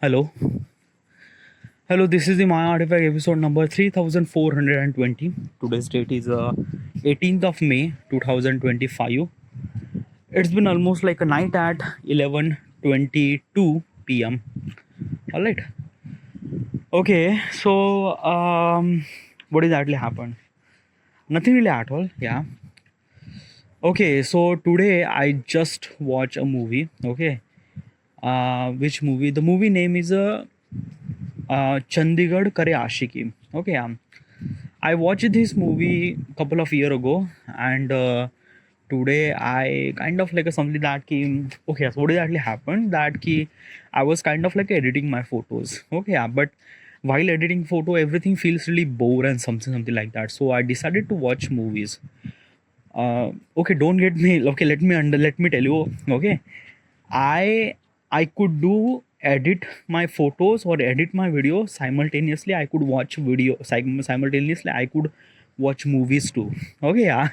Hello. Hello, this is the My Artifact episode number 3420. Today's date is 18th of May 2025. It's been almost like a night at 11:22 p.m. All right. Okay, so what exactly happened? Nothing really at all. Yeah. Okay, so today I just watched a movie. Okay. Which movie? The movie name is Chandigarh Kare Aashiqui. Okay, I watched this movie a couple of years ago, and today I kind of like something that came. Okay, so what exactly happened? That ki I was kind of like editing my photos. Okay, but while editing photo, everything feels really bored and something like that. So I decided to watch movies. Okay, don't get me. Okay, let me tell you. Okay, I I could do edit my photos or edit my video simultaneously. I could watch video simultaneously. I could watch movies too. Okay, yeah.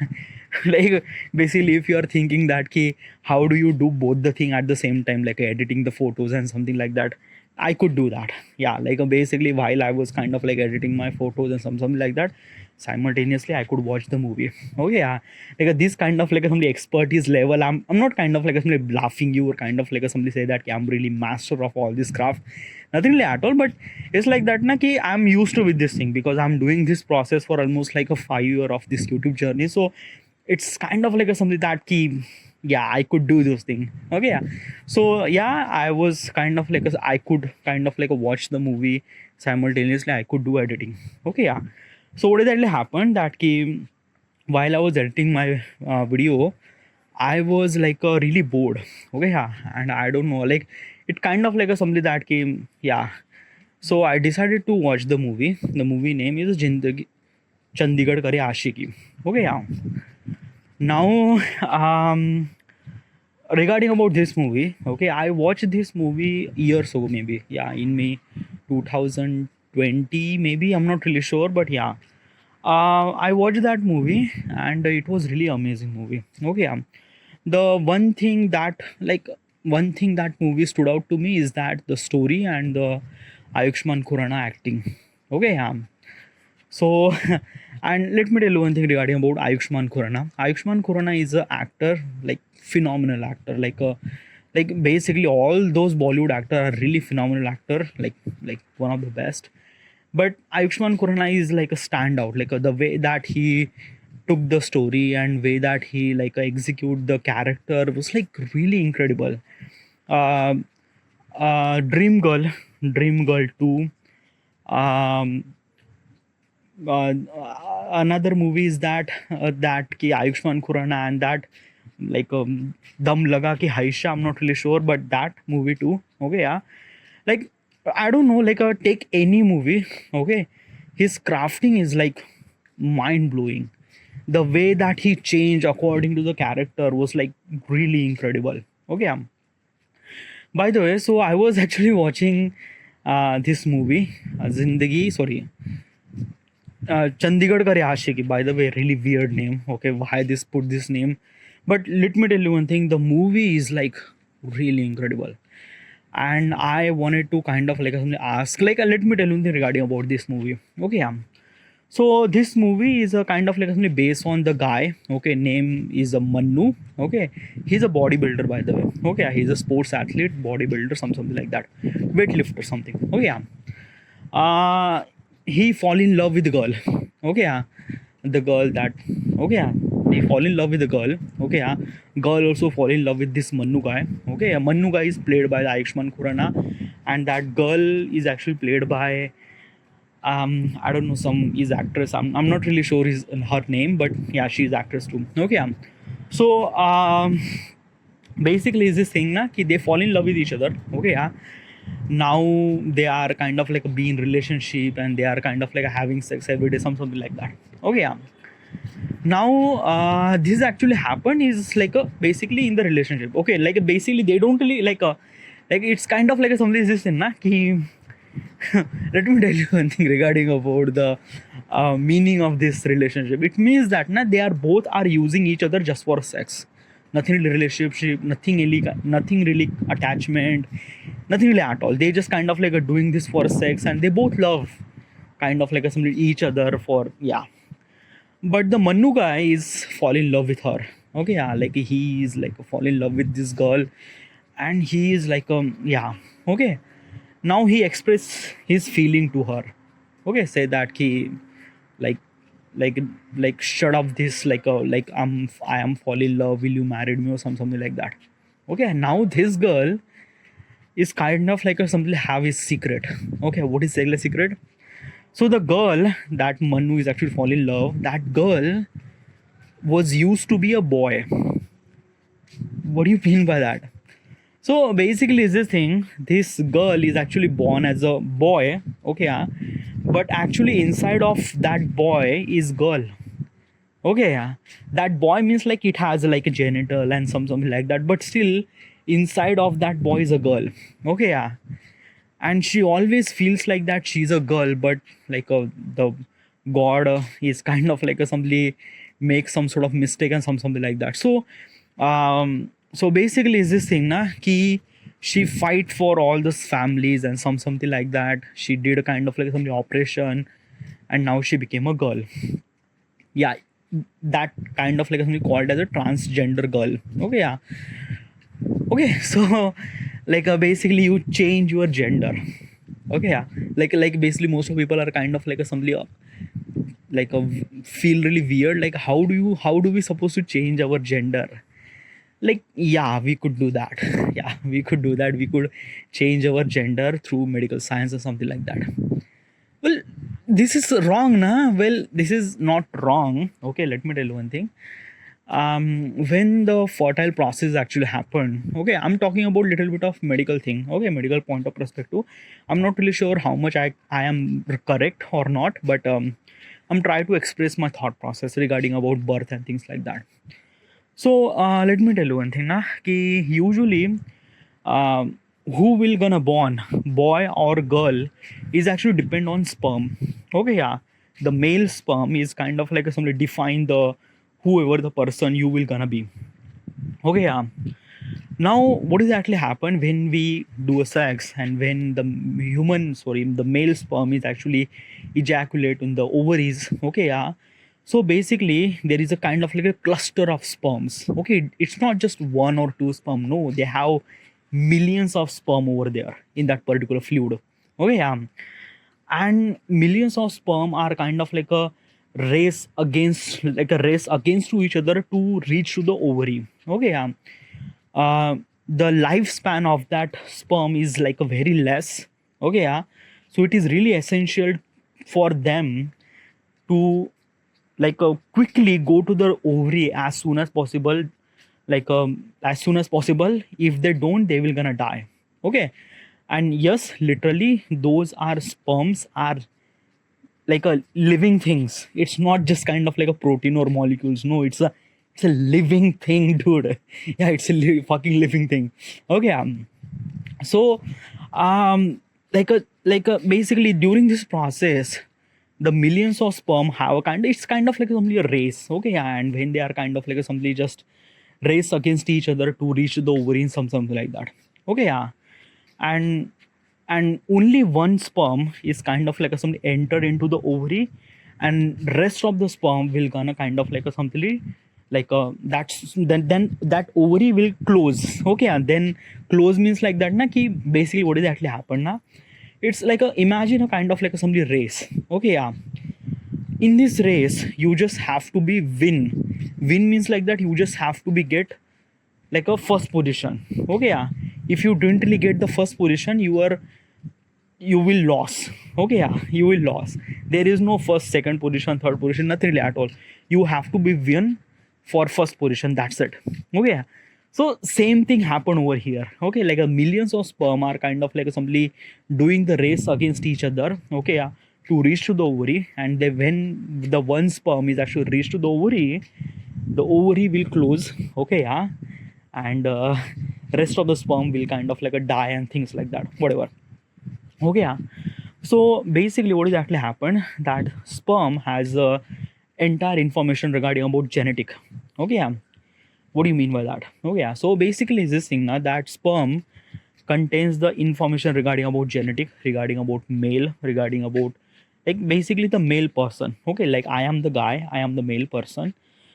Like basically, if you are thinking that key, how do you do both the thing at the same time, like editing the photos and something like that? I could do that. Yeah, like basically while I was kind of like editing my photos and something like that, simultaneously I could watch the movie. Oh yeah, like this kind of like some expertise level. I'm not kind of like somebody laughing you or kind of like somebody say that I'm really master of all this craft. Nothing really at all, but it's like that na ki I'm used to with this thing because I'm doing this process for almost like a 5 year of this YouTube journey. So it's kind of like a something that key, yeah, I could do those things. Okay, yeah. So yeah, I was kind of like I could kind of like watch the movie simultaneously. I could do editing. Okay, yeah. So what exactly happened that ki while I was editing my video, I was like really bored. Okay, yeah, and I don't know, like it kind of like a something that came, yeah. So I decided to watch the movie. The movie name is Chandigarh Kare Aashiqui. Okay, yeah. Now, regarding about this movie, okay, I watched this movie years ago, maybe, yeah, in May 2020, maybe, I'm not really sure, but yeah, I watched that movie and it was really amazing movie. Okay, the one thing that movie stood out to me is that the story and the Ayushman Khurrana acting. Okay, so, and let me tell you one thing regarding about Ayushman Khurrana. Ayushman Khurrana is an actor, like phenomenal actor. Like basically all those Bollywood actors are really phenomenal actor, like one of the best. But Ayushman Khurrana is like a standout, like the way that he took the story and way that he like execute the character was like really incredible. Uh, Dream Girl 2. Um, Another movie is that ki Ayushman Khurrana and that like Dum Laga Ki Haisha. I'm not really sure, but that movie too. Okay, yeah. Like I don't know, like take any movie. Okay, his crafting is like mind blowing. The way that he changed according to the character was like really incredible. Okay, by the way, so I was actually watching this movie, Chandigarh Kare Aashiqui. By the way, really weird name. Okay, why this put this name? But let me tell you one thing: the movie is like really incredible, and I wanted to kind of like ask, like, let me tell you something regarding about this movie. Okay, so this movie is a kind of like based on the guy. Okay, name is a Mannu. Okay, he's a bodybuilder by the way. Okay, he's a sports athlete, bodybuilder, something like that, weightlifter, something. Okay, uh he fall in love with the girl. Okay, the girl that, okay, he fall in love with the girl. Okay, girl also fall in love with this Mannu guy. Okay, Mannu guy is played by the Ayushman Khurrana, and that girl is actually played by I don't know, some is actress. I'm not really sure his her name, but yeah, she's actress too. Okay, so basically is this thing na ki they fall in love with each other. Okay, now they are kind of like being relationship and they are kind of like having sex every day, something like that. Okay, now this actually happened is like basically in the relationship. Okay, like basically they don't really like it's kind of like something is this thing na ki let me tell you one thing regarding about the meaning of this relationship. It means that na they are both are using each other just for sex, nothing really relationship, nothing really attachment, nothing really at all. They just kind of like doing this for sex, and they both love kind of like each other for, yeah. But the Manu guy is fall in love with her. Okay, yeah, like he is like fall in love with this girl, and he is like yeah, okay. Now he express his feeling to her. Okay, say that he like like shut up this like I am fall in love, will you marry me, or something like that. Okay, now this girl is kind of like a something have his secret. Okay, what is the secret? So the girl that Manu is actually fall in love, that girl was used to be a boy. What do you mean by that? So basically, is this thing? This girl is actually born as a boy, okay, yeah, but actually inside of that boy is girl. Okay, yeah, that boy means like it has like a genital and something like that, but still inside of that boy is a girl. Okay, yeah, and she always feels like that she's a girl, but like the god is kind of like a somebody makes some sort of mistake and something like that. So basically is this thing na ki she fight for all those families and something like that. She did a kind of like some operation, and now she became a girl. Yeah, that kind of like something called as a transgender girl. Okay, yeah. Okay, so like basically you change your gender. Okay, yeah, like basically most of people are kind of like a somebody like a feel really weird, like how do we supposed to change our gender? Like, yeah, we could do that. Yeah, we could do that. We could change our gender through medical science or something like that. Well, this is wrong, na? Well, this is not wrong. Okay, let me tell you one thing. When the fertile process actually happened, okay, I'm talking about little bit of medical thing. Okay, medical point of perspective. I'm not really sure how much I am correct or not, but I'm trying to express my thought process regarding about birth and things like that. So let me tell you one thing, na, ki usually uh, who will gonna born, boy or girl, is actually depend on sperm. Okay, yeah, the male sperm is kind of like somebody define the whoever the person you will gonna be. Okay, yeah. Now, what is actually happen when we do a sex, and when the male sperm is actually ejaculate in the ovaries? Okay, yeah. So basically, there is a kind of like a cluster of sperms. Okay, it's not just one or two sperm. No, they have millions of sperm over there in that particular fluid. Okay, yeah, and millions of sperm are kind of like a race against to each other to reach to the ovary. Okay, yeah. The lifespan of that sperm is like a very less. Okay, yeah. So it is really essential for them to quickly go to the ovary as soon as possible, as soon as possible. If they don't, they will gonna die. Okay, and yes, literally those are sperms are like a living things. It's not just kind of like a protein or molecules. No, it's a living thing, dude. Yeah, it's a fucking living thing. Okay, so basically during this process, the millions of sperm have a it's kind of like something a race. Okay, yeah, and when they are kind of like a something just race against each other to reach the ovary, something like that. Okay, yeah, and only one sperm is kind of like a something enter into the ovary, and rest of the sperm will gonna kind of like a something that's then that ovary will close. Okay, and then close means like that na ki basically what is actually happen na, it's like a imagine a kind of like a somebody race. Okay, yeah, in this race you just have to be win means like that you just have to be get like a first position. Okay, yeah, if you didn't really get the first position, you will lose. Okay, yeah, you will lose. There is no first, second position, third position, nothing really at all. You have to be win for first position, that's it. Okay, yeah. So same thing happened over here. Okay, like a millions of sperm are kind of like simply doing the race against each other. Okay, yeah, to reach to the ovary, and they, when the one sperm is actually reached to the ovary will close. Okay, yeah, and rest of the sperm will kind of like a die and things like that, whatever. Okay, yeah. So basically what is actually happened, that sperm has entire information regarding about genetic. Okay, yeah. What do you mean by that? Okay, yeah. So basically this thing now, that sperm contains the information regarding about genetic, regarding about male, regarding about like basically the male person. Okay, like I am the guy, I am the male person.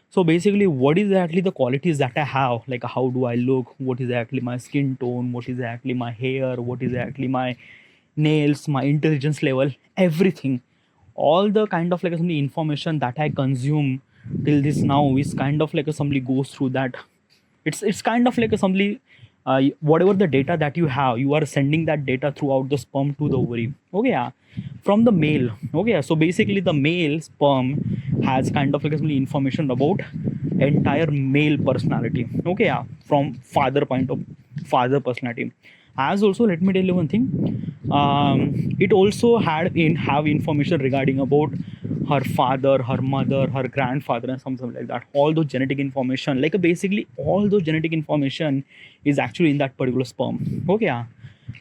So basically, what is actually the qualities that I have? Like how do I look? What is actually my skin tone? What is actually my hair? What is actually my nails? My intelligence level? Everything, all the kind of like some information that I consume till this now is kind of like somebody goes through that. It's kind of like a somebody whatever the data that you have, you are sending that data throughout the sperm to the ovary. Okay, yeah, from the male. Okay, yeah. So basically the male sperm has kind of like some information about entire male personality. Okay, yeah, from father personality. As also, let me tell you one thing, it also have information regarding about her father, her mother, her grandfather, and something like that. All those genetic information, like basically all those genetic information is actually in that particular sperm. Okay, yeah.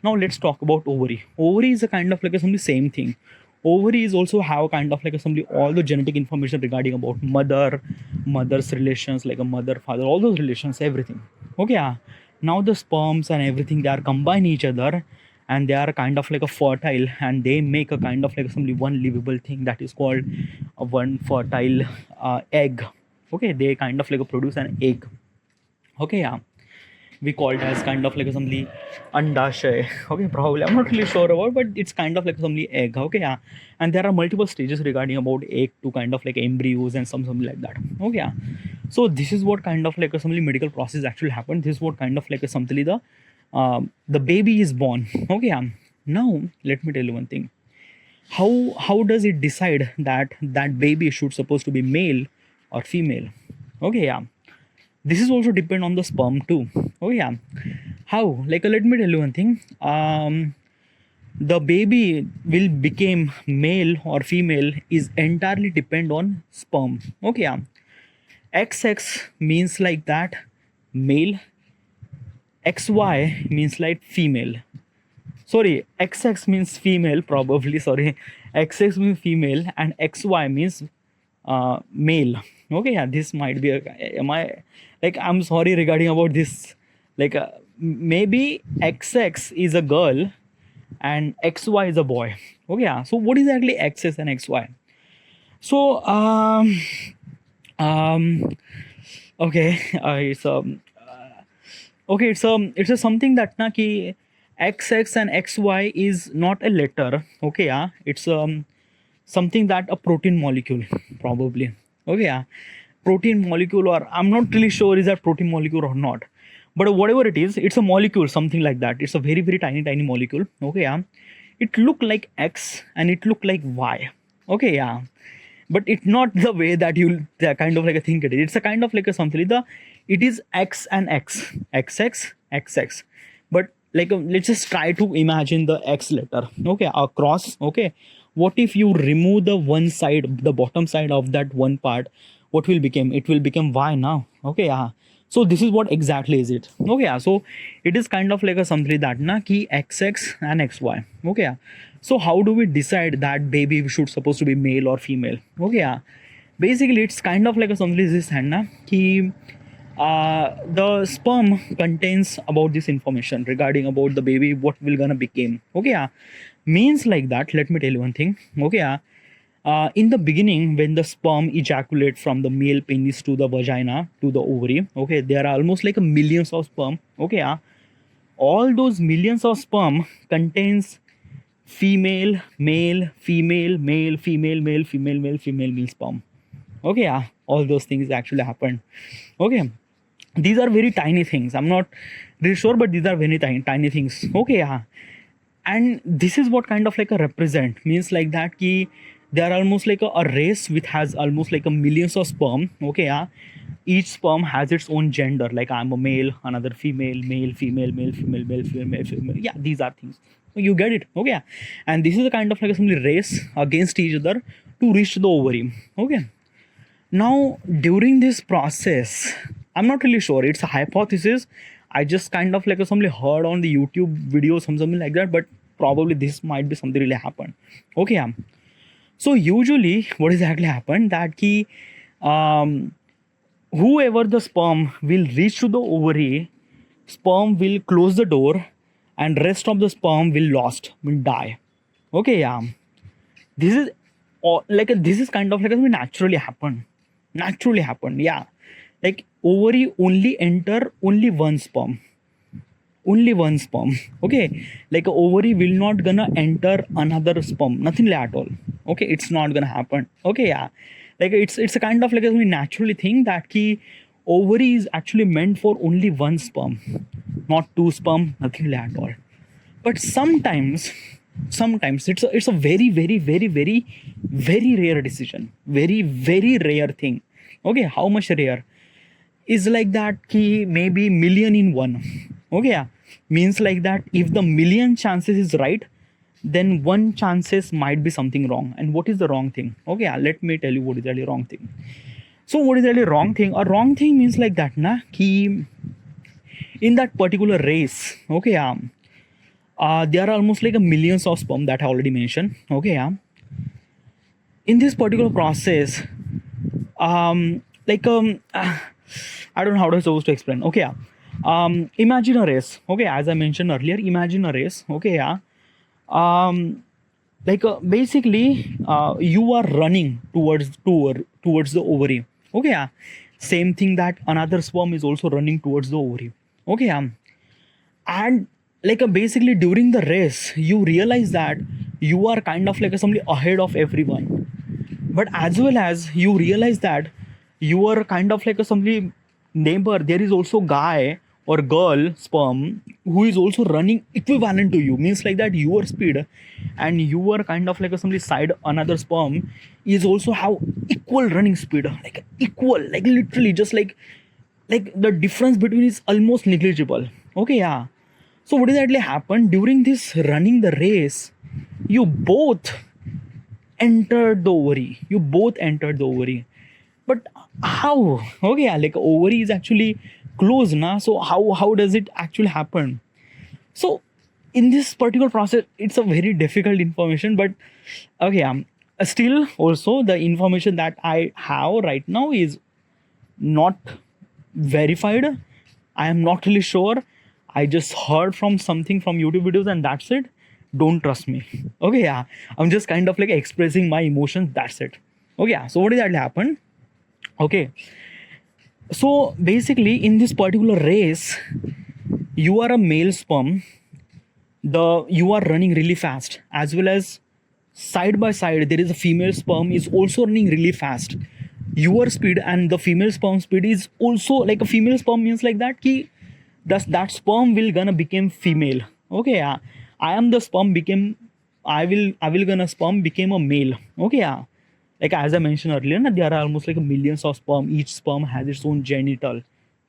Now let's talk about ovary. Ovary is a kind of like a something same thing. Ovaries also have kind of like a somebody all the genetic information regarding about mother's relations, like a mother, father, all those relations, everything. Okay, yeah. Now the sperms and everything, they are combine each other, and they are kind of like a fertile, and they make a kind of like some one livable thing that is called a one fertile egg. Okay, they kind of like produce an egg. Okay, yeah, we call it as kind of like something andashay. Okay, probably I'm not really sure about, but it's kind of like something egg. Okay, yeah, and there are multiple stages regarding about egg to kind of like embryos and something like that. Okay, yeah. So this is what kind of like a something medical process actually happened. This is what kind of like a something the baby is born. Okay, yeah. Now let me tell you one thing. How does it decide that that baby should supposed to be male or female? Okay, yeah, this is also depend on the sperm too. Oh yeah, how, like let me tell you one thing, the baby will become male or female is entirely depend on sperm. Okay, yeah. XX means like that male, XY means like female. Sorry, XX means female probably, sorry. XX means female and XY means male. Okay, yeah, this might be am I, like I'm sorry regarding about this, like maybe XX is a girl and XY is a boy. Okay, yeah. So what is actually XX and XY? So um okay, okay, it's a something that na ki XX and XY is not a letter. Okay, yeah, it's something that a protein molecule probably. Okay, yeah, protein molecule, or I'm not really sure is that protein molecule or not, but whatever it is, it's a molecule, something like that. It's a very tiny molecule. Okay, yeah, it look like X and it look like Y. Okay, yeah, but it's not the way that you kind of like a think it is. It's a kind of like a something the, it is X and X, XX, XX, but like let's just try to imagine the X letter. Okay, across. Okay, what if you remove the one side, the bottom side of that one part, what will become, it will become Y now. Okay, yeah. So this is what exactly is it. Okay, yeah. So it is kind of like a something that na ki XX and XY. Okay, yeah. So how do we decide that baby should supposed to be male or female? Okay, yeah. Basically it's kind of like a something this hand na ki the sperm contains about this information regarding about the baby what will gonna become. Okay, yeah. Means like that, let me tell you one thing. Okay, yeah. In the beginning, when the sperm ejaculate from the male penis to the vagina to the ovary, okay, there are almost like a millions of sperm. Okay, yeah. All those millions of sperm contains female, male, female, male, female, male, female, male, female, male sperm. Okay, yeah, all those things actually happen. Okay, these are very tiny things. I'm not really sure, but these are very tiny things. Okay, yeah, and this is what kind of like a represent means like that ki they are almost like a race which has almost like a millions of sperm. Okay, yeah, each sperm has its own gender, like I'm a male, another female, male, female, male, female, male, female, male, female. Yeah, these are things. You get it. Okay, yeah. And this is a kind of like a race against each other to reach the ovary. Okay, now during this process, I'm not really sure, it's a hypothesis. I just kind of like somebody heard on the YouTube video something like that, but probably this might be something really happened. Okay, yeah. So usually what is actually happened that ki whoever the sperm will reach to the ovary, sperm will close the door and rest of the sperm will die. Okay, yeah. This is this is kind of like naturally happened, yeah. Like ovary only enter only one sperm. Okay, like a ovary will not gonna enter another sperm, nothing like at all. Okay, it's not gonna happen. Okay, yeah. Like it's a kind of like a naturally thing that key ovary is actually meant for only one sperm, not two sperm, nothing like at all. But sometimes it's a very rare decision, very rare thing. Okay, how much rare is like that key maybe million in one. Okay, yeah. Means like that if the million chances is right, then one chances might be something wrong. And what is the wrong thing? Okay, yeah, let me tell you what is really wrong thing. So what is really wrong thing? A wrong thing means like that na ki in that particular race. Okay, yeah. There are almost like a millions of sperm that I already mentioned. Okay, yeah. In this particular process, like I don't know how to supposed to explain. Okay, yeah. Imagine a race. Okay, as I mentioned earlier, imagine a race. Okay, yeah. Basically, you are running towards the ovary. Okay, yeah. Same thing that another sperm is also running towards the ovary. Okay, yeah. And basically during the race, you realize that you are kind of like somebody ahead of everyone, but as well as you realize that you are kind of like a somebody neighbor, there is also guy or girl sperm who is also running equivalent to you, means like that your speed and you are kind of like a somebody side another sperm is also have equal running speed, like equal, like literally just like the difference between is almost negligible. Okay, yeah. So what exactly happened during this running the race? You both entered the ovary. You both entered the ovary. But how? Okay, yeah, like ovary is actually closed now. So how does it actually happen? So in this particular process, it's a very difficult information. But okay, still also the information that I have right now is not verified. I am not really sure. I just heard from something from YouTube videos and that's it. Don't trust me. Okay, yeah. I'm just kind of like expressing my emotions. That's it. Okay, yeah. So what did that happen? Okay. So basically in this particular race, you are a male sperm. You are running really fast, as well as side by side there is a female sperm is also running really fast. Your speed and the female sperm speed is also like a female sperm means like that ki that sperm will gonna become female. Okay, yeah. I am the sperm became I will gonna sperm became a male. Okay, yeah. Like as I mentioned earlier, there are almost like millions of sperm. Each sperm has its own genital.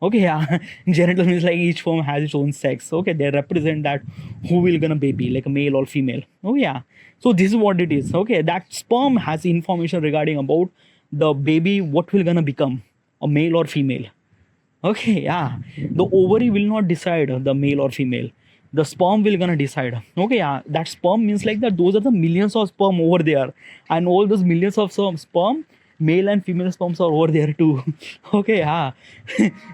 Okay, yeah. Genital means like each sperm has its own sex. Okay, they represent that who will gonna baby, like a male or female. Oh yeah. So this is what it is. Okay, that sperm has information regarding about the baby, what will gonna become, a male or female. Okay, yeah. The ovary will not decide the male or female. The sperm will gonna decide. Okay, yeah. That sperm means like that those are the millions of sperm over there. And all those millions of sperm, male and female sperms are over there too. Okay, yeah.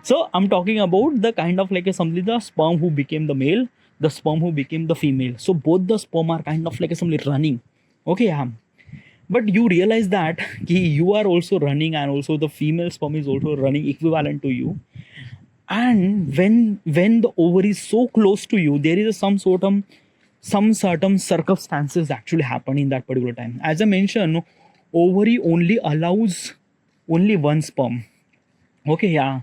So I'm talking about the kind of like a something the sperm who became the male, the sperm who became the female. So both the sperm are kind of like a something running. Okay, yeah. But you realize that you are also running and also the female sperm is also running equivalent to you. And when the ovary is so close to you, there is some certain circumstances actually happen in that particular time. As I mentioned, ovary only allows only one sperm. Okay, yeah.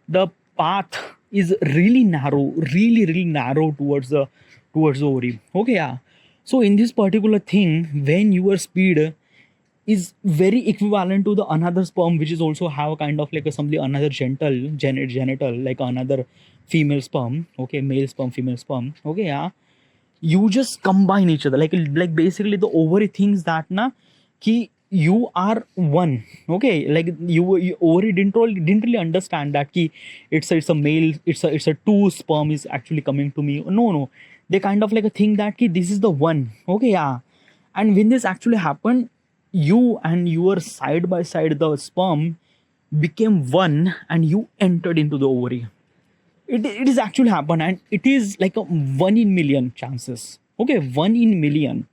The path is really narrow, really narrow towards the ovary. Okay, yeah. So in this particular thing, when your speed is very equivalent to the another sperm, which is also have kind of like a something another genital, like another female sperm. Okay, male sperm, female sperm. Okay, yeah. You just combine each other, like basically the ovary thinks that na ki you are one. Okay, like you ovary didn't really understand that ki it's a male, it's a two sperm is actually coming to me. No, they kind of like a think that ki this is the one. Okay, yeah. And when this actually happened, you and your side by side the sperm became one and you entered into the ovary. it is actually happen, and it is like a 1 in million chances. Okay, 1 in million.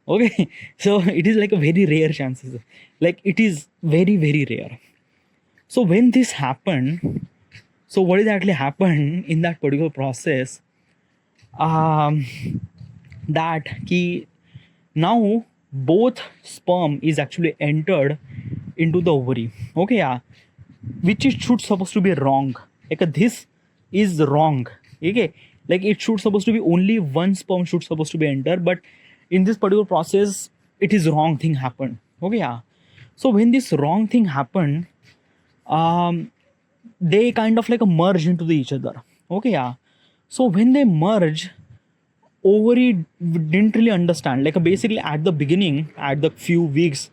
Okay, so it is like a very rare chances. Like it is very very rare. So when this happened, so what is actually happened in that particular process? Um, that key now both sperm is actually entered into the ovary. Okay, yeah, which it should supposed to be wrong. Like this is wrong. Okay, like it should supposed to be only one sperm should supposed to be enter, but in this particular process, it is wrong thing happened. Okay, yeah. So when this wrong thing happened, um, they kind of like a merge into the each other. Okay, yeah. So when they merge, ovary didn't really understand. Like basically at the beginning, at the few weeks,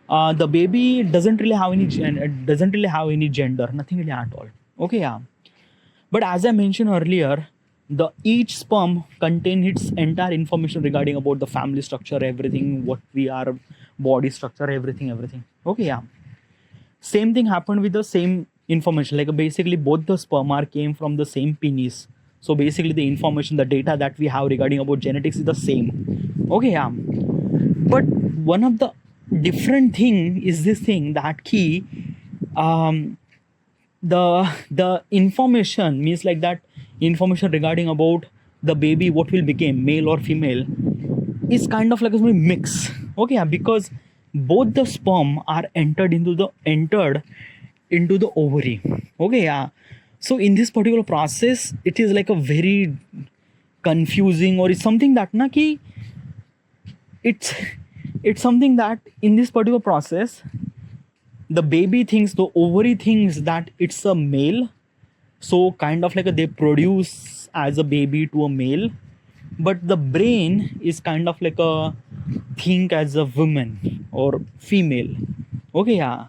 the baby doesn't really have any doesn't really have any gender, nothing really at all. Okay, yeah. But as I mentioned earlier, the each sperm contain its entire information regarding about the family structure, everything, what we are, body structure, everything. Okay, yeah. Same thing happened with the same information. Like basically both the sperm are came from the same penis. So basically the information, the data that we have regarding about genetics is the same. Okay, yeah. But one of the different thing is this thing that key, um, the information means like that information regarding about the baby what will become male or female is kind of like a mix. Okay, yeah, because both the sperm are entered into the ovary. Okay, yeah. So in this particular process, it is like a very confusing, or it's something that na ki it's it's something that in this particular process, the baby thinks, the ovary thinks that it's a male, so kind of like they produce as a baby to a male, but the brain is kind of like a think as a woman or female. Okay, yeah.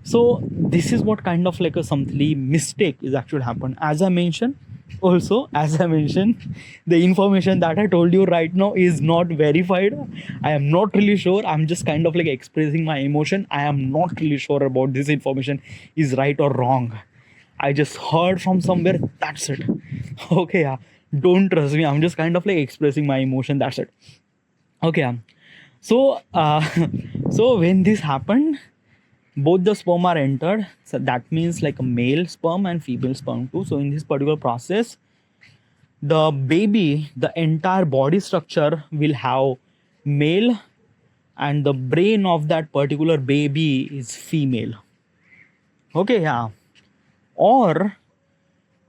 So this is what kind of like a something mistake is actually happen. As I mentioned, also as I mentioned, the information that I told you right now is not verified. I am not really sure. I'm just kind of like expressing my emotion. I am not really sure about this information is right or wrong. I just heard from somewhere. That's it. Okay, yeah. Don't trust me. I'm just kind of like expressing my emotion. That's it. Okay. So, so when this happened, both the sperm are entered. So that means like a male sperm and female sperm too. So in this particular process, the baby, the entire body structure will have male, and the brain of that particular baby is female. Okay, yeah. Or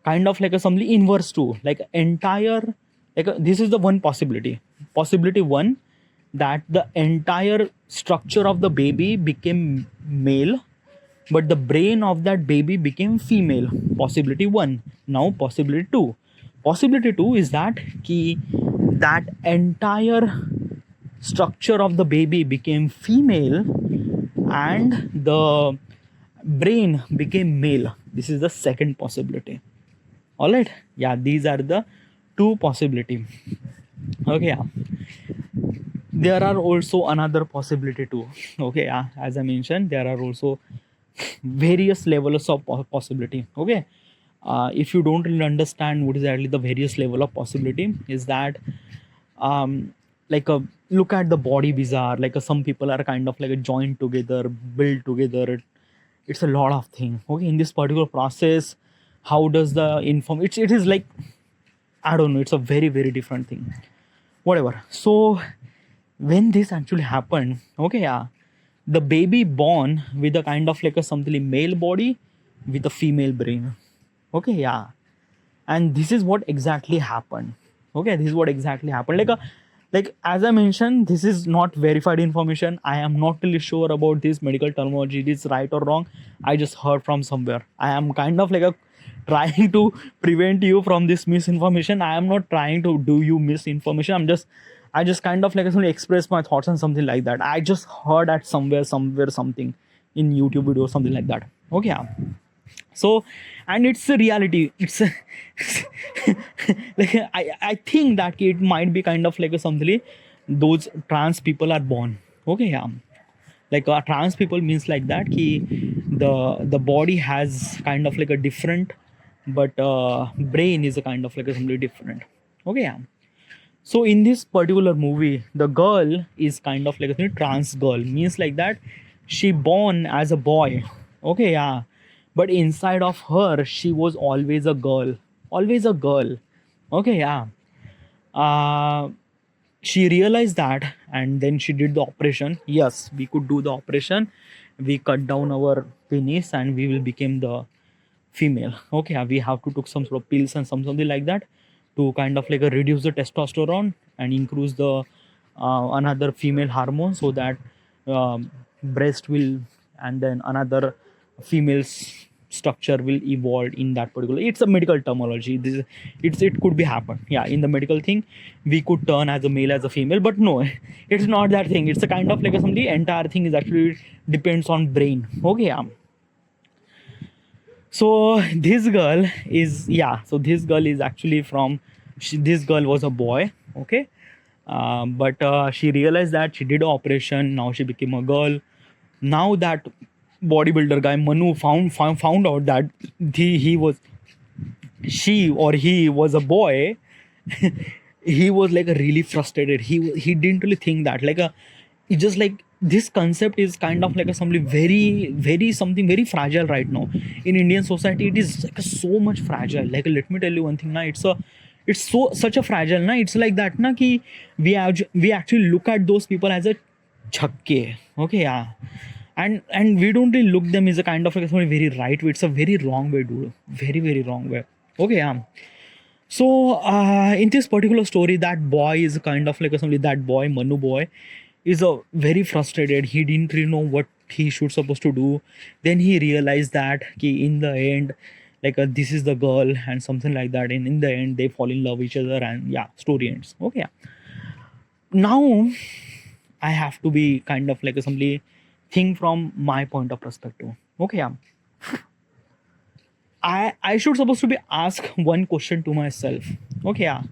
kind of like a something inverse too, like entire, like this is the one possibility one, that the entire structure of the baby became male, but the brain of that baby became female. Possibility one. Now possibility two is that key, that entire structure of the baby became female and the brain became male. This is the second possibility. All right, yeah, these are the two possibility. Okay, yeah. There are also another possibility too. Okay, yeah, as I mentioned, there are also various levels of possibility. Okay, if you don't really understand what is actually the various level of possibility, is that like a look at the body bizarre, like some people are kind of like a joined together, built together. It's a lot of things. Okay, in this particular process, how does the inform, it is like, I don't know, it's a very very different thing, whatever. So when this actually happened, okay, yeah, the baby born with a kind of like a something male body with a female brain. Okay, yeah. And this is what exactly happened. Okay, this is what exactly happened. Like as I mentioned, this is not verified information. I am not really sure about this medical terminology, it is right or wrong. I just heard from somewhere. I am kind of like a trying to prevent you from this misinformation. I am not trying to do you misinformation. I just kind of like actually express my thoughts and something like that. I just heard at somewhere something in YouTube video, something like that. Okay, yeah. So, and it's a reality. It's a like I think that it might be kind of like a something those trans people are born. Okay, yeah. Like trans people means like that ki the body has kind of like a different but brain is a kind of like a something different. Okay, yeah. So in this particular movie, the girl is kind of like a trans girl, means like that she born as a boy. Okay, yeah, but inside of her she was always a girl, always a girl. Okay, yeah. uh, she realized that, and then she did the operation. Yes, we could do the operation. We cut down our penis and we will become the female. Okay, we have to took some sort of pills and something like that to kind of like reduce the testosterone and increase the another female hormone, so that breast will, and then another female's structure will evolve in that particular. It's a medical terminology. It could be happen, yeah. In the medical thing we could turn as a male as a female, but no, it's not that thing. It's a kind of like a something. Entire thing is actually depends on brain. Okay, yeah. So this girl is, yeah, so this girl is actually from this girl was a boy. Okay, but she realized that she did operation. Now she became a girl. Now that bodybuilder guy Manu found out that he was, she or he was a boy. He was like a really frustrated. He didn't really think that like a, it's just like this concept is kind of like a something very something very fragile right now in Indian society. It is like so much fragile. Like let me tell you one thing now. It's so such a fragile na. It's like that na ki we actually look at those people as a chakke. Okay, yeah. And we don't really look them as a kind of like something very right way. It's a very wrong way, dude. Very wrong way. Okay, yeah. So in this particular story, that boy is kind of like a somebody. That boy, Manu boy, is a very frustrated. He didn't really know what he should supposed to do. Then he realized that ki in the end, like this is the girl and something like that. And in the end, they fall in love with each other, and yeah, story ends. Okay. Now I have to be kind of like a somebody think from my point of perspective. Okay. Yeah. I should supposed to be ask one question to myself. Okay, yeah.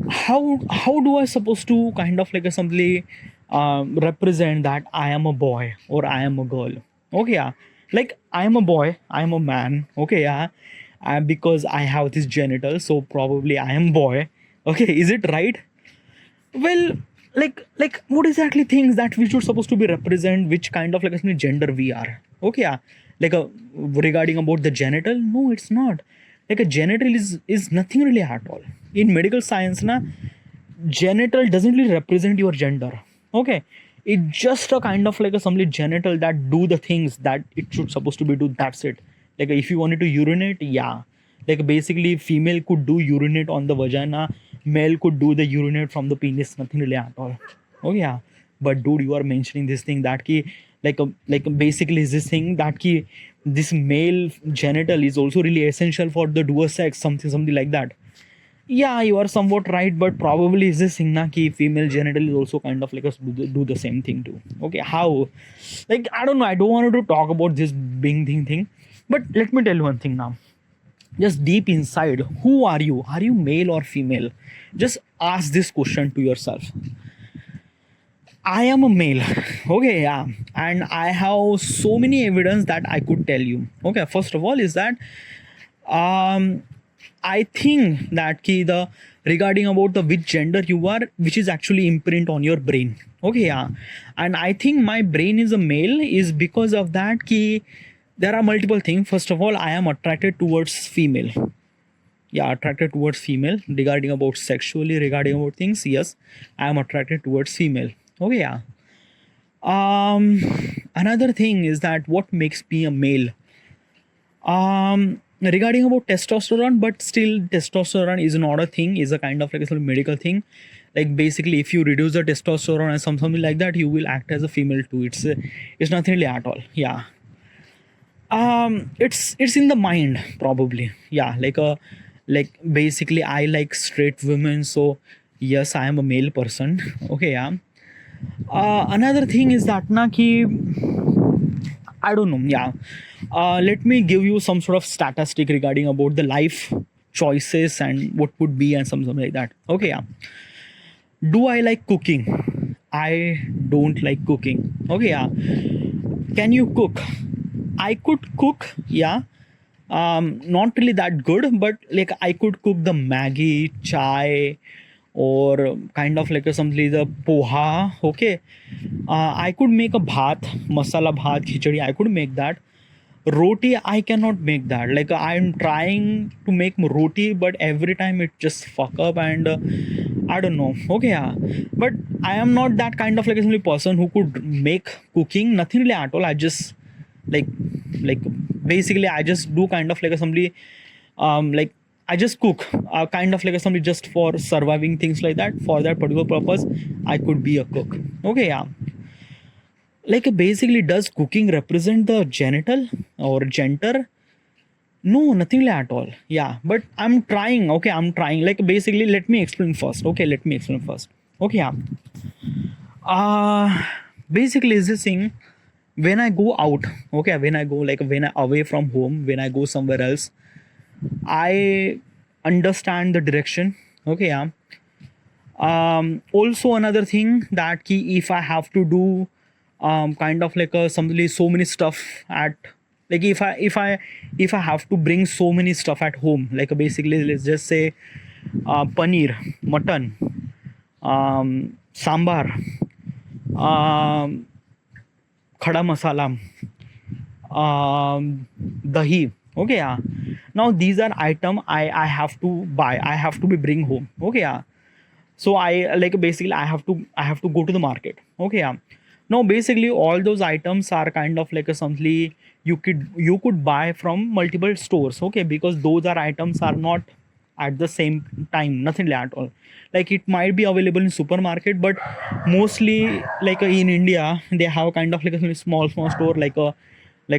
How do I supposed to kind of like a simply represent that I am a boy or I am a girl? Okay, yeah. Like I am a boy, I am a man. Okay, yeah. Because I have this genital, so probably I am boy. Okay, is it right? Well, like what exactly things that we should supposed to be represent, which kind of like a gender we are. Okay, yeah. Like regarding about the genital, no, it's not. Like a genital is nothing really at all. In medical science na, genital doesn't really represent your gender. Okay, it's just a kind of like a some genital that do the things that it should supposed to be do. That's it. Like if you wanted to urinate, yeah, like basically female could do urinate on the vagina, male could do the urinate from the penis. Nothing really at all. Oh yeah, but dude, you are mentioning this thing that ki like basically is this thing that ki this male genital is also really essential for the dual sex, something like that. Yeah, you are somewhat right, but probably is this thing na ki female genital is also kind of like a do the same thing too. Okay, how? Like I don't know. I don't want to talk about this being thing, but let me tell you one thing now. Just deep inside, who are you? Are you male or female? Just ask this question to yourself. I am a male. Okay, yeah. And I have so many evidence that I could tell you. Okay, first of all is that I think that ki the regarding about the which gender you are, which is actually imprint on your brain. Okay, yeah. And I think my brain is a male is because of that ki there are multiple things. First of all, I am attracted towards female. Yeah, attracted towards female. Regarding about sexually, regarding about things, yes, I am attracted towards female. Okay, yeah. Another thing is that what makes me a male. Regarding about testosterone, but still testosterone is not a thing, is a kind of like a sort of medical thing. Like basically, if you reduce the testosterone and something like that, you will act as a female too. It's nothing really at all. Yeah. It's in the mind probably. Yeah, like basically I like straight women, so yes, I am a male person. Okay, yeah. Another thing is that na ki I don't know. Yeah. Let me give you some sort of statistic regarding about the life choices and what would be and something like that. Okay, yeah. Do I like cooking? I don't like cooking. Okay, yeah. Can you cook? I could cook, yeah, not really that good, but like I could cook the Maggie, chai, or kind of like a something the poha. Okay, I could make a bhat, masala bhat, khichdi. I could make that. Roti, I cannot make that. Like I'm trying to make roti, but every time it just fuck up, and I don't know. Okay, yeah, but I am not that kind of like a simply person who could make cooking. Nothing really at all. I just like like basically I just do kind of like a somebody like I just cook kind of like a somebody just for surviving things like that. For that particular purpose, I could be a cook. Okay, yeah. Like basically, does cooking represent the genital or gender? No, nothing like at all. Yeah, but I'm trying. Okay, I'm trying. Like basically, let me explain first. Okay, let me explain first. Okay, yeah. Uh Basically, is this thing when I go out. Okay, when I go like when I away from home, when I go somewhere else, I understand the direction. Okay, yeah. Also another thing that key if I have to do kind of like a something so many stuff at like if I have to bring so many stuff at home, like basically let's just say paneer, mutton, sambar, um, khada masala, dahi. Okay, yeah. Now these are item I have to buy. I have to be bring home. Okay, yeah. So I like basically I have to go to the market. Okay, yeah. Now basically all those items are kind of like a something you could buy from multiple stores. Okay, because those are items are not at the same time, nothing like at all. Like it might be available in supermarket, but mostly like in India they have kind of like a small store like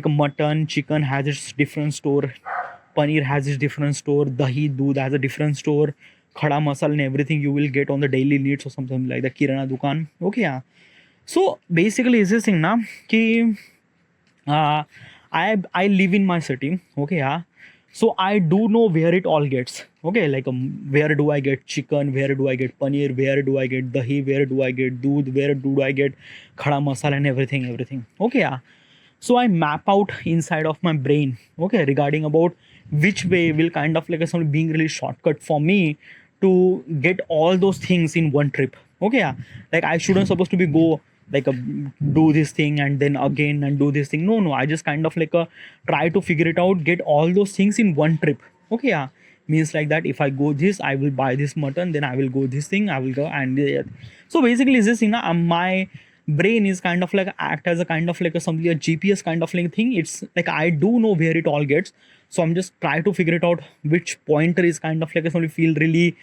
a mutton, chicken has its different store, paneer has its different store, dahi, doodh has a different store, khada masala and everything you will get on the daily needs or something like the kirana dukan. Okay, yeah. So basically, is this thing na ki uh, I live in my city. Okay, yeah. So I do know where it all gets. Okay, like where do I get chicken? Where do I get paneer? Where do I get dahi? Where do I get doodh? Where do I get khada masala and everything? Okay, yeah. So I map out inside of my brain. Okay, regarding about which way will kind of like a something being really shortcut for me to get all those things in one trip. Okay, yeah. Like I shouldn't supposed to be go like do this thing and then again and do this thing. No, I just kind of like try to figure it out, get all those things in one trip. Okay, yeah. Means like that if I go this, I will buy this mutton, then I will go this thing, I will go and so basically is this thing my brain is kind of like act as a kind of like a something a GPS kind of like thing. It's like I do know where it all gets, so I'm just try to figure it out which pointer is kind of like a something feel really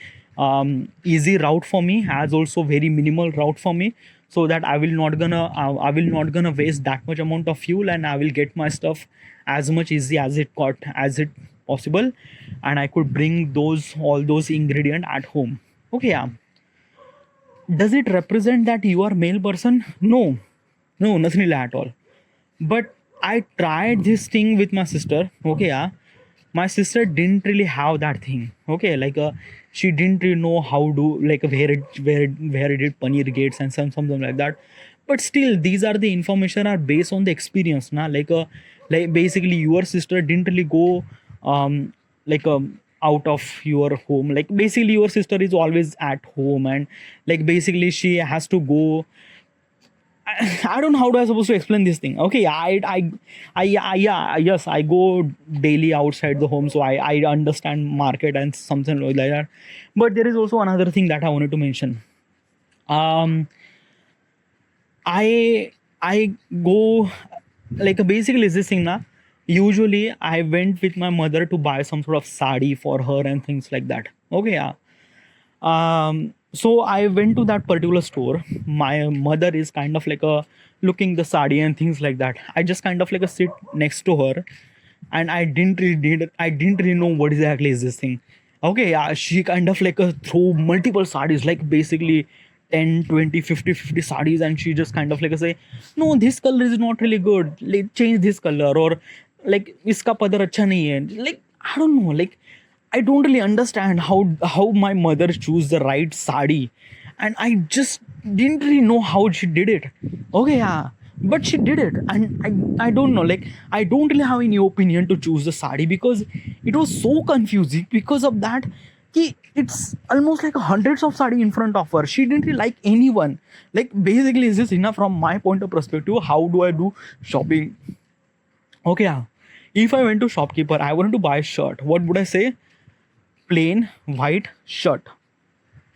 easy route for me, as also very minimal route for me, so that I will not gonna waste that much amount of fuel, and I will get my stuff as much easy as it got as it possible, and I could bring those all those ingredient at home. Okay, yeah. Does it represent that you are male person? No, nothing like at all. But I tried this thing with my sister. Okay, yeah. My sister didn't really have that thing. Okay, like she didn't really know how to like where it did paneer gates and something like that. But still, these are the information are based on the experience, na. Like basically your sister didn't really go like out of your home. Like basically your sister is always at home, and like basically she has to go. I don't know how do I supposed to explain this thing. Okay, yeah, yes, I go daily outside the home, so I understand market and something like that. But there is also another thing that I wanted to mention. Um, I go like basically is this thing na. Usually I went with my mother to buy some sort of sari for her and things like that. Okay, yeah. So I went to that particular store. My mother is kind of like a looking the sari and things like that. I just kind of like a sit next to her, and I didn't really know what exactly is this thing. Okay, yeah, she kind of like a throw multiple sarees, like basically 10, 20, 50, 50 sarees, and she just kind of like a say, no, this color is not really good. Like change this color, or like iska padar acha nahi hai. Like I don't know, like I don't really understand how my mother choose the right sari, and I just didn't really know how she did it. Okay, yeah, but she did it. And I don't know, like, I don't really have any opinion to choose the sari, because it was so confusing because of that. It's almost like hundreds of sari in front of her. She didn't really like anyone. Like, basically, is this enough from my point of perspective? How do I do shopping? Okay, yeah. If I went to shopkeeper, I wanted to buy a shirt. What would I say? Plain white shirt.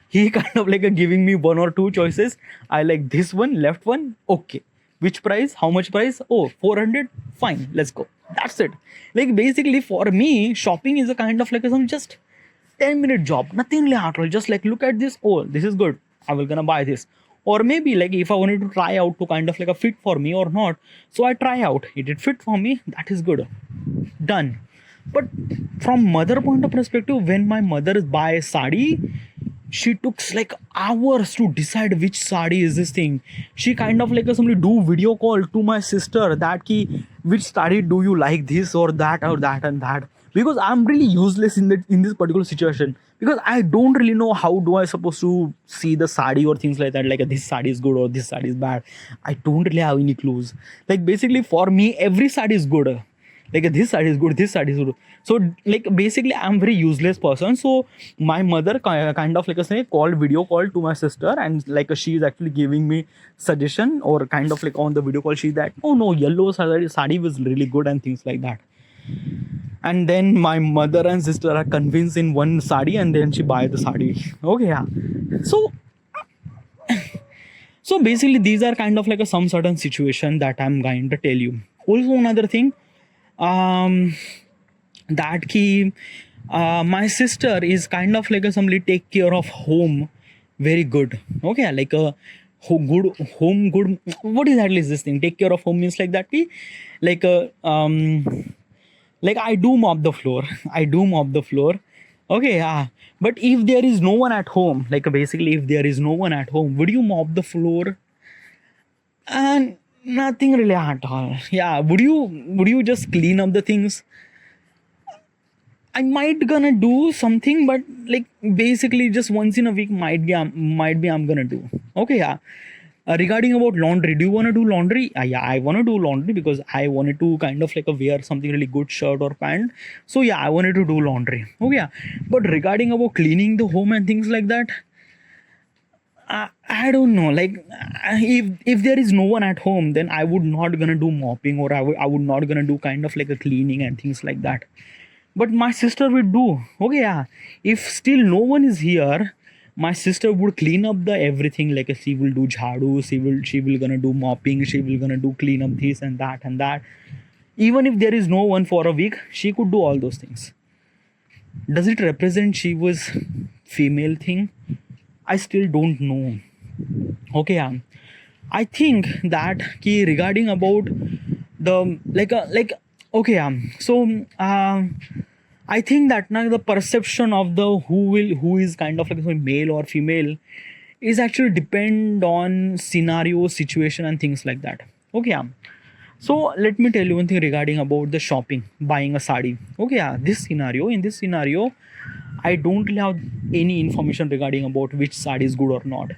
He kind of like giving me one or two choices. I like this one, left one. Okay. Which price? How much price? Oh, 400. Fine. Let's go. That's it. Like, basically, for me, shopping is a kind of like some just 10-minute job. Nothing really hard. Just like, look at this. Oh, this is good. I will gonna buy this. Or maybe like if I wanted to try out to kind of like a fit for me or not. So I try out. It did fit for me. That is good. Done. But from mother point of perspective, when my mother buy sari, she took like hours to decide which sari is this thing. She kind of like somebody do video call to my sister that ki which sari do you like, this or that and that, because I'm really useless in this particular situation, because I don't really know how do I supposed to see the sari or things like that, like this sari is good or this sari is bad. I don't really have any clues. Like, basically for me every sari is good. Like, this side is good, this side is good. So like, basically I'm very useless person. So my mother kind of like a say called video call to my sister, and like she is actually giving me suggestion, or kind of like on the video call she's that, oh no, yellow sari was really good and things like that. And then my mother and sister are convinced in one sari, and then she buy the sari. Okay, yeah. So basically these are kind of like some certain situation that I'm going to tell you. Also, another thing, um that key, my sister is kind of like a somebody take care of home very good. Okay, like a good home, good, what exactly is this thing? Take care of home means like that key, like a like I do mop the floor. I do mop the floor. Okay, yeah. But if there is no one at home, like basically if there is no one at home, would you mop the floor? And nothing really at all. Yeah, would you just clean up the things? I might gonna do something, but like basically just once in a week might be I'm gonna do. Okay, yeah. Regarding about laundry, do you want to do laundry? Yeah, I want to do laundry because I wanted to kind of like wear something really good shirt or pant. So yeah, I wanted to do laundry. Okay, yeah. But regarding about cleaning the home and things like that, I don't know. Like, if there is no one at home, then I would not gonna do mopping, or I would not gonna do kind of like a cleaning and things like that. But my sister would do. Okay, yeah. If still no one is here, my sister would clean up the everything. Like, she will do jhadu, she will gonna do mopping, she will gonna do clean up this and that and that. Even if there is no one for a week, she could do all those things. Does it represent she was female thing? I still don't know. Okay, yeah. I think that key regarding about the like okay, so I think that now the perception of the who is kind of like male or female is actually depend on scenario, situation and things like that. Okay, yeah. So let me tell you one thing regarding about the shopping, buying a sari. Okay, yeah. In this scenario, I don't really have any information regarding about which sari is good or not.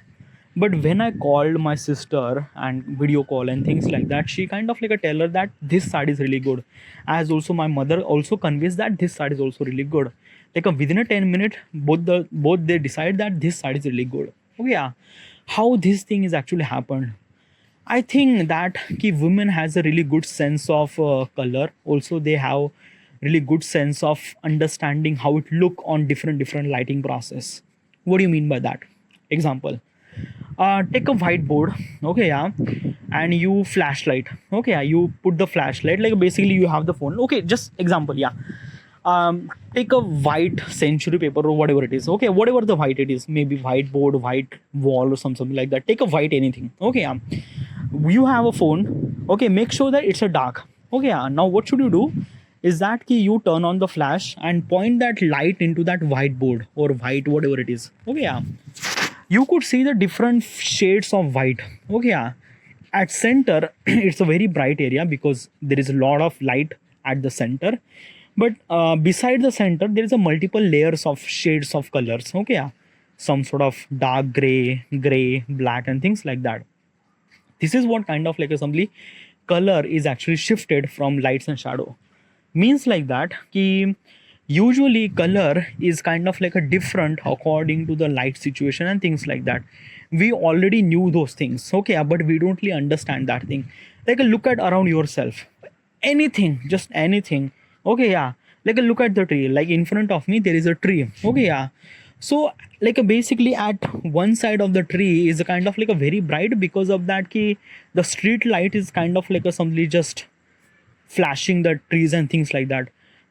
But when I called my sister and video call and things like that, she kind of like a tell her that this side is really good. As also my mother also convinced that this side is also really good. Like within a 10 minute, both they decide that this side is really good. Oh yeah, how this thing is actually happened. I think that women has a really good sense of color. Also, they have really good sense of understanding how it look on different lighting process. What do you mean by that? Example, take a whiteboard, okay, yeah, and you flashlight, okay, yeah, you put the flashlight, like basically you have the phone, okay, just example, yeah. Take a white century paper or whatever it is, okay, whatever the white it is, maybe whiteboard, white wall or something like that. Take a white anything, okay, yeah. You have a phone, okay, make sure that it's a dark, okay, yeah. Now what should you do is that you turn on the flash and point that light into that whiteboard or white whatever it is, okay, yeah. You could see the different shades of white, okay, yeah. At center it's a very bright area because there is a lot of light at the center, but beside the center there is a multiple layers of shades of colors, okay, yeah. Some sort of dark gray, black and things like that. This is what kind of like assembly color is actually shifted from lights and shadow. Means like that ki usually color is kind of like a different according to the light situation and things like that. We already knew those things, okay, but we don't really understand that thing. Like a look at around yourself, anything, just anything, okay, yeah. Like a look at the tree, like in front of me there is a tree, okay, yeah. So like a basically at one side of the tree is a kind of like a very bright because of that ki the street light is kind of like a somebody just flashing the trees and things like that.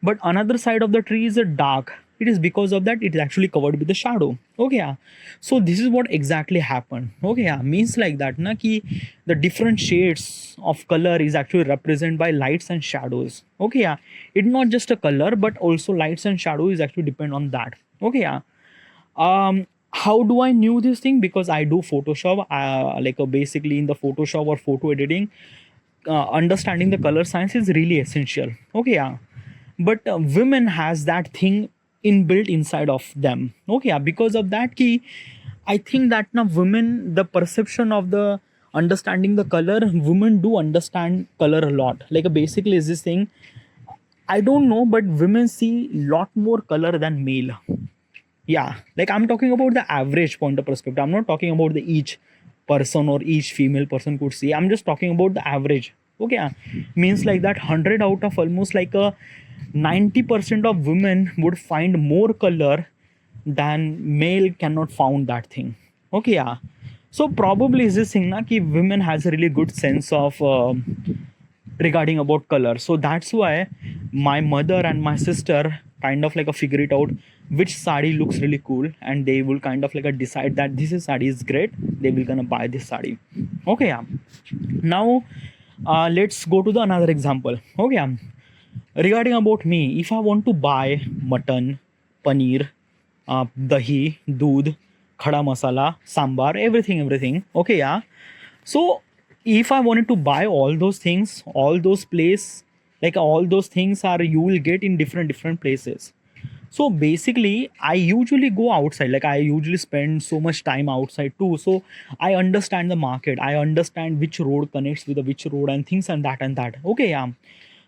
But another side of the tree is a dark. It is because of that it is actually covered with the shadow. Okay, yeah. So this is what exactly happened. Okay, yeah. Means like that, na ki the different shades of color is actually represented by lights and shadows. Okay, yeah. It's not just a color, but also lights and shadow is actually depend on that. Okay, yeah. How do I knew this thing? Because I do Photoshop, basically in the Photoshop or photo editing, understanding the color science is really essential. Okay, yeah. But women has that thing inbuilt inside of them. Okay, yeah. Because of that key, I think that now women, the perception of the understanding the color, women do understand color a lot. Like basically is this thing, I don't know, but women see lot more color than male. Yeah, like I'm talking about the average point of perspective. I'm not talking about the each person or each female person could see. I'm just talking about the average. Okay, yeah. Means like that 100 out of almost like a 90% of women would find more color than male cannot found that thing. Okay, yeah. So probably is this thing na ki women has a really good sense of regarding about color. So that's why my mother and my sister kind of like a figure it out which sari looks really cool, and they will kind of like a decide that this is sari is great, they will gonna buy this sari. Okay, yeah. Now let's go to the another example. Okay, yeah. Regarding about me, if I want to buy mutton, paneer, dahi, doodh, khada masala, sambar, everything, okay, yeah. So if I wanted to buy all those things, all those place, like all those things are you will get in different places. So basically I usually go outside, like I usually spend so much time outside too. So I understand the market, I understand which road connects with the which road and things and that. Okay, yeah.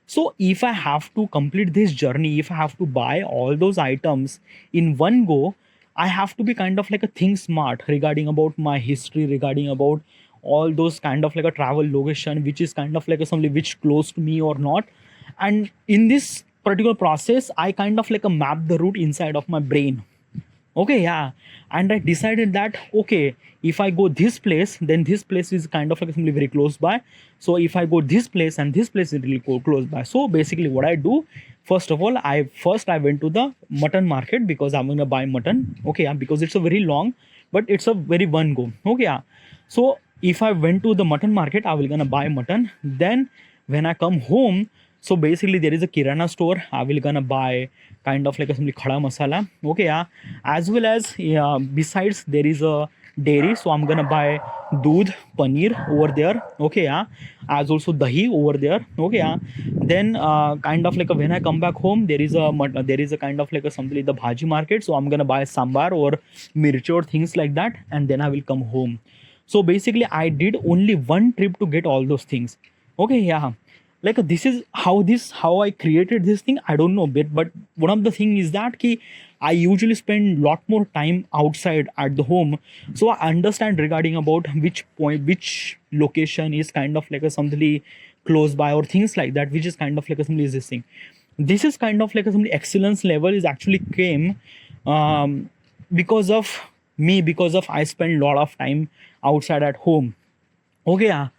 So if I have to complete this journey, if I have to buy all those items in one go, I have to be kind of like a think smart regarding about my history, regarding about all those kind of like a travel location, which is kind of like a something which close to me or not. And in this particular process, I kind of like a map the route inside of my brain. Okay, yeah. And I decided that okay, if I go this place, then this place is kind of like simply very close by. So if I go this place and this place is really close by. So basically what I do, first of all, I went to the mutton market because I'm gonna buy mutton. Okay, yeah, because it's a very long, but it's a very one go. Okay, yeah. So if I went to the mutton market, I will gonna buy mutton. Then when I come home, so basically there is a kirana store, I will gonna buy kind of like a simply khada masala. Okay, yeah. As well as besides there is a dairy, so I'm gonna buy doodh, paneer over there. Okay, yeah. As also dahi over there. Okay, yeah. Then kind of like when I come back home, there is a kind of like a something like the bhaji market, so I'm gonna buy sambar or mirchi or things like that, and then I will come home. So basically I did only one trip to get all those things. Okay, yeah. Like how I created this thing, I don't know bit, but one of the thing is that ki I usually spend lot more time outside at the home, so I understand regarding about which point, which location is kind of like a something close by or things like that, which is kind of like a something is this thing. This is kind of like a something excellence level is actually came because of me, because of I spend lot of time outside at home. Okay, yeah.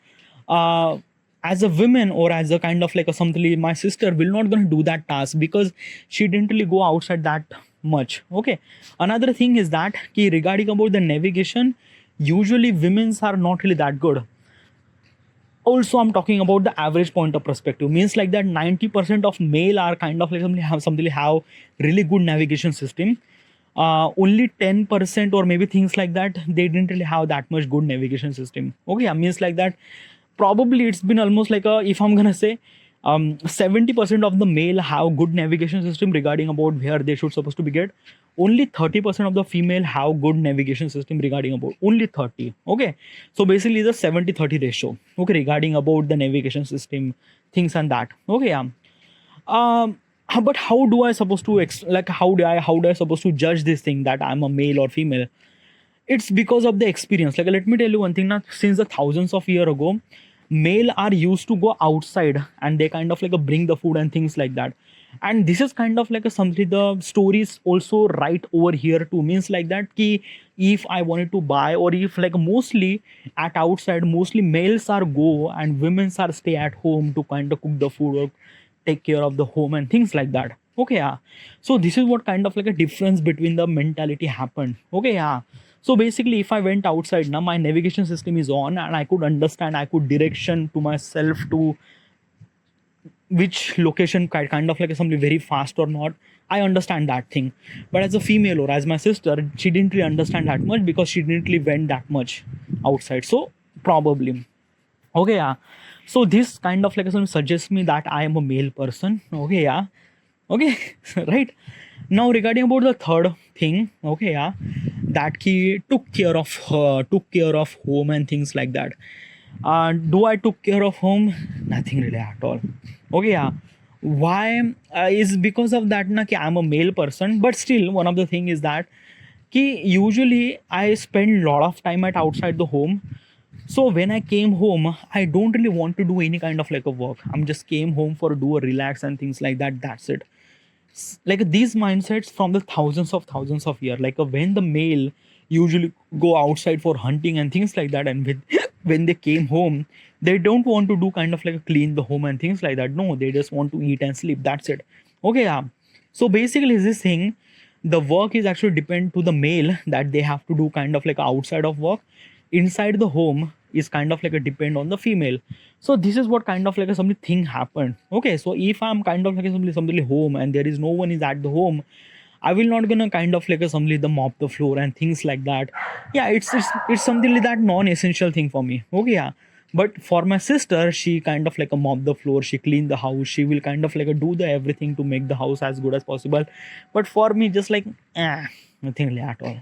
As a woman or as a kind of like a something, my sister will not gonna do that task because she didn't really go outside that much. Okay. Another thing is that ki regarding about the navigation, usually women's are not really that good. Also I'm talking about the average point of perspective, means like that 90% of male are kind of like something have really good navigation system. Only 10% or maybe things like that, they didn't really have that much good navigation system. Okay, means like that probably it's been almost like a, if I'm gonna say 70% of the male have good navigation system regarding about where they should supposed to be get. Only 30% of the female have good navigation system regarding about only 30. Okay, so basically the 70-30 ratio. Okay, regarding about the navigation system things and that. Okay, yeah. But how do I supposed to like how do I supposed to judge this thing that I'm a male or female? It's because of the experience. Like let me tell you one thing now, since the thousands of year ago, male are used to go outside and they kind of like bring the food and things like that. And this is kind of like a something the stories also right over here too, means like that ki if I wanted to buy, or if like mostly at outside mostly males are go and women's are stay at home to kind of cook the food or take care of the home and things like that. Okay, yeah. So this is what kind of like a difference between the mentality happened. Okay, yeah. So basically if I went outside now, my navigation system is on and I could understand, I could direction to myself to which location kind of like something very fast or not. I understand that thing. But as a female or as my sister, she didn't really understand that much because she didn't really went that much outside. So probably. Okay, yeah. So this kind of like suggests me that I am a male person. Okay, yeah. Okay, right. Now regarding about the third thing, okay, yeah, that he took care of home and things like that. Do I took care of home? Nothing really at all. Okay, yeah. Why is because of that na ki I'm a male person, but still one of the thing is that ki usually I spend lot of time at outside the home. So when I came home, I don't really want to do any kind of like a work. I'm just came home for do a relax and things like that. That's it. Like these mindsets from the thousands of years. Like when the male usually go outside for hunting and things like that, and with, when they came home, they don't want to do kind of like clean the home and things like that. No, they just want to eat and sleep. That's it. Okay, yeah. So basically, this thing, the work is actually depend to the male that they have to do kind of like outside of work. Inside the home is kind of like a depend on the female. So this is what kind of like a something thing happened. Okay, so if I'm kind of like somebody home and there is no one is at the home, I will not gonna kind of like a somebody the mop the floor and things like that. Yeah, it's something like that non-essential thing for me. Okay, yeah. But for my sister, she kind of like a mop the floor, she clean the house, she will kind of like a do the everything to make the house as good as possible. But for me, just like nothing really at all.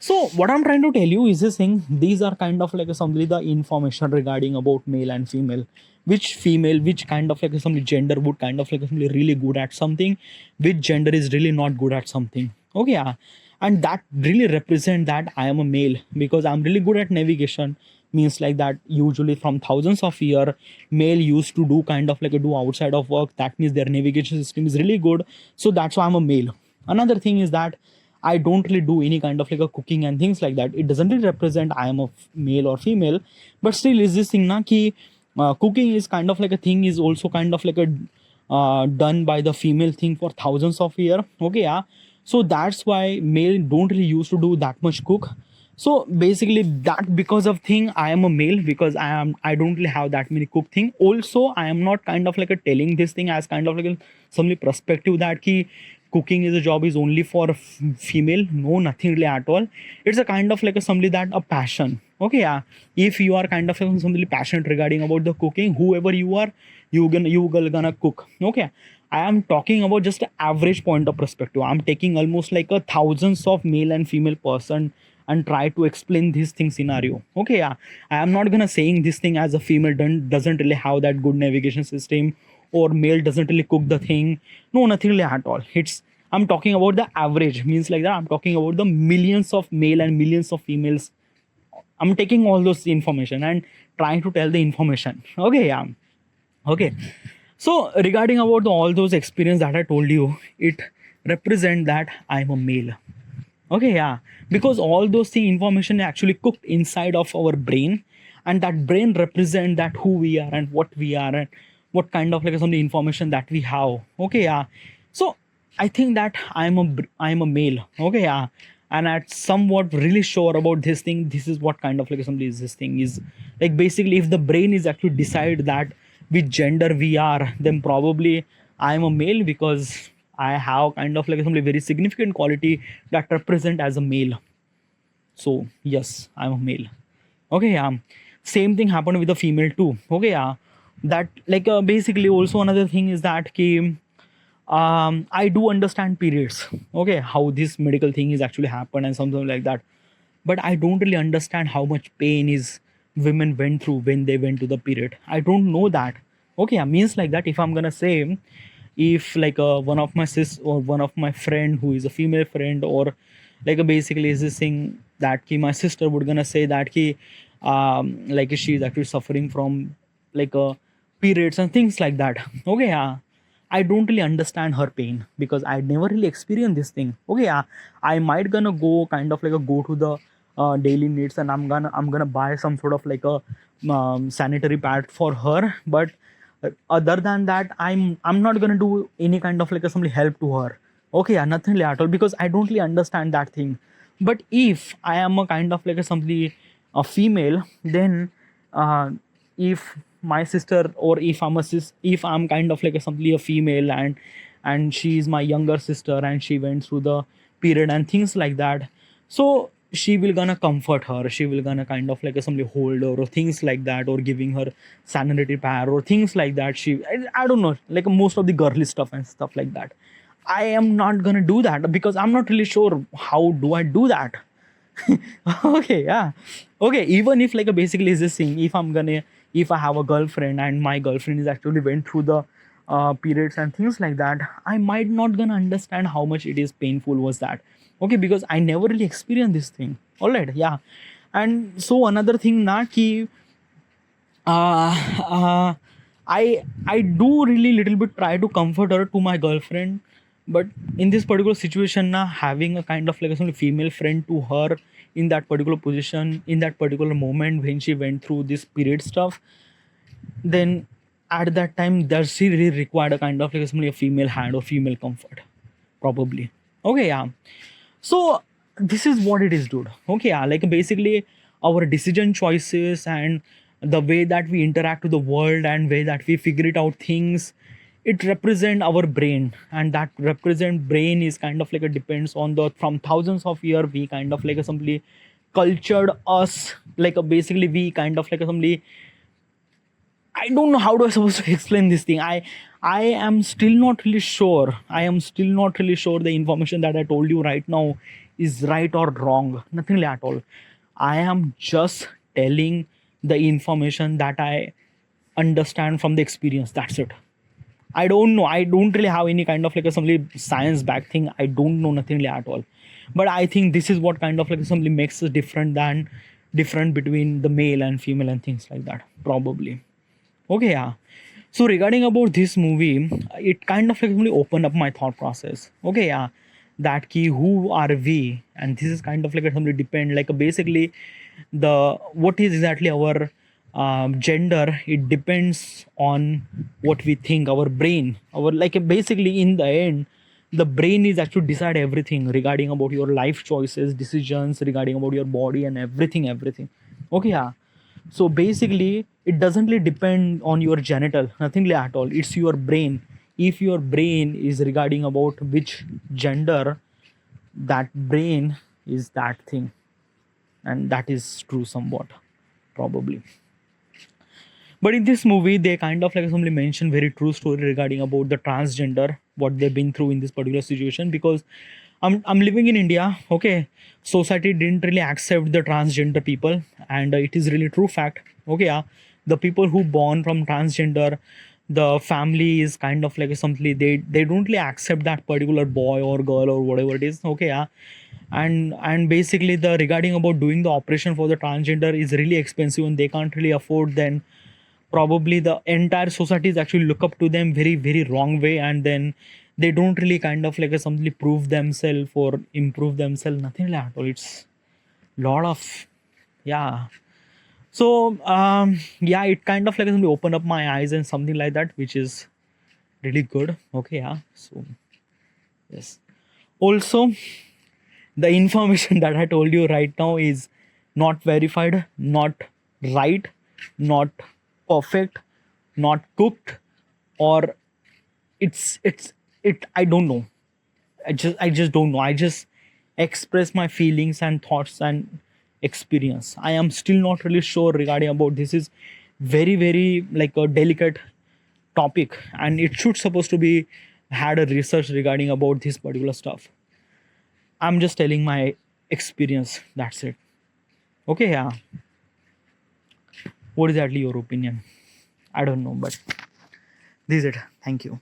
So what I'm trying to tell you is this thing. These are kind of like some the information regarding about male and female. Which female, which kind of like some gender would kind of like some really good at something, which gender is really not good at something. Okay, yeah. And that really represent that I am a male because I'm really good at navigation. Means like that usually from thousands of year, male used to do kind of like a do outside of work. That means their navigation system is really good. So that's why I'm a male. Another thing is that I don't really do any kind of like a cooking and things like that. It doesn't really represent I am a male or female, but still is this thing na ki cooking is kind of like a thing is also kind of like a done by the female thing for thousands of years. Okay, yeah. So that's why male don't really used to do that much cook. So basically that because of thing I am a male because I don't really have that many cook thing. Also I am not kind of like a telling this thing as kind of like a some perspective that ki cooking is a job is only for a female. No, nothing really at all. It's a kind of like a somebody that a passion. Okay, yeah. If you are kind of somebody passionate regarding about the cooking, whoever you are, you gonna cook. Okay. I am talking about just an average point of perspective. I'm taking almost like a thousands of male and female person and try to explain this thing scenario. Okay, yeah. I am not gonna saying this thing as a female doesn't really have that good navigation system or male doesn't really cook the thing. No, nothing really at all. It's I'm talking about the average, means like that. I'm talking about the millions of male and millions of females. I'm taking all those information and trying to tell the information. Okay, yeah. Okay. So regarding about all those experience that I told you, it represent that I'm a male. Okay, yeah. Because all those thing information actually cooked inside of our brain, and that brain represent that who we are and what we are and what kind of like some information that we have. Okay, yeah. So I think that I'm a male. Okay, yeah. And I'm somewhat really sure about this thing. This is what kind of like somebody is this thing is like basically if the brain is actually decide that which gender we are, then probably I'm a male because I have kind of like some very significant quality that represent as a male. So yes, I'm a male. Okay, yeah. Same thing happened with the female too. Okay, yeah. that like basically also another thing is that ki, I do understand periods, okay, how this medical thing is actually happened and something like that, but I don't really understand how much pain is women went through when they went to the period. I don't know that. Okay, I means like that. If I'm gonna say, if like one of my sis or one of my friend who is a female friend, or like basically is this thing that ki my sister would gonna say that ki like she is actually suffering from like periods and things like that. Okay, yeah, I don't really understand her pain because I never really experienced this thing. Okay, yeah, I might gonna go kind of like a go to the daily needs, and I'm gonna buy some sort of like a sanitary pad for her. But other than that, I'm not gonna do any kind of like a some help to her. Okay, yeah, nothing really at all because I don't really understand that thing. But if I am a kind of like a somebody a female, then uh, if my sister, or if if I'm kind of like a simply a female, and she is my younger sister and she went through the period and things like that, so she will gonna comfort her, she will gonna kind of like a somebody hold her or things like that, or giving her sanitary pad or things like that. I don't know, like most of the girly stuff and stuff like that. I am not gonna do that because I'm not really sure how do I do that. Okay, yeah, okay, even if like a basically is this thing, if I have a girlfriend and my girlfriend is actually went through the periods and things like that, I might not gonna understand how much it is painful was that. Okay, because I never really experienced this thing. All right, yeah. And so another thing na ki uh, uh, I do really little bit try to comfort her to my girlfriend, but in this particular situation, na, having a kind of like a sort of female friend to her in that particular position, in that particular moment when she went through this period stuff, then at that time does she really required a kind of like a female hand or female comfort, probably. Okay, yeah. So this is what it is, dude. Okay, yeah, like basically our decision choices and the way that we interact with the world and way that we figure it out things, it represent our brain, and that represent brain is kind of like a depends on the from thousands of year we kind of like a simply cultured us, like a basically we kind of like a simply, I don't know how do I supposed to explain this thing. I am still not really sure. I am still not really sure the information that I told you right now is right or wrong. Nothing really at all. I am just telling the information that I understand from the experience. That's it. I don't know. I don't really have any kind of like a some science back thing. I don't know nothing really at all. But I think this is what kind of like something makes us different between the male and female and things like that. Probably. Okay, yeah. So regarding about this movie, it kind of like really opened up my thought process. Okay, yeah. That key, who are we? And this is kind of like a somebody depend like basically the what is exactly our gender. It depends on what we think. Our brain, our like basically in the end, the brain is actually decide everything regarding about your life choices, decisions regarding about your body and everything. Okay, yeah. So basically it doesn't really depend on your genital, nothing like at all. It's your brain. If your brain is regarding about which gender, that brain is that thing, and that is true somewhat, probably. But in this movie they kind of like somebody mentioned very true story regarding about the transgender, what they've been through in this particular situation. Because I'm living in India. Okay, society didn't really accept the transgender people, and it is really true fact. Okay, yeah, the people who born from transgender, the family is kind of like something, they don't really accept that particular boy or girl or whatever it is. Okay, yeah. And basically the regarding about doing the operation for the transgender is really expensive and they can't really afford. Then probably the entire society is actually look up to them very wrong way, and then they don't really kind of like something prove themselves or improve themselves, nothing like that. It's lot of, yeah. So yeah, it kind of like something opened up my eyes and something like that, which is really good. Okay, yeah. So yes, also the information that I told you right now is not verified, not right, not perfect, not cooked, or it's it. I don't know. I just don't know. I just express my feelings and thoughts and experience. I am still not really sure regarding about this is very very like a delicate topic, and it should supposed to be had a research regarding about this particular stuff. I'm just telling my experience, that's it. Okay, yeah. What is actually your opinion? I don't know, but this is it. Thank you.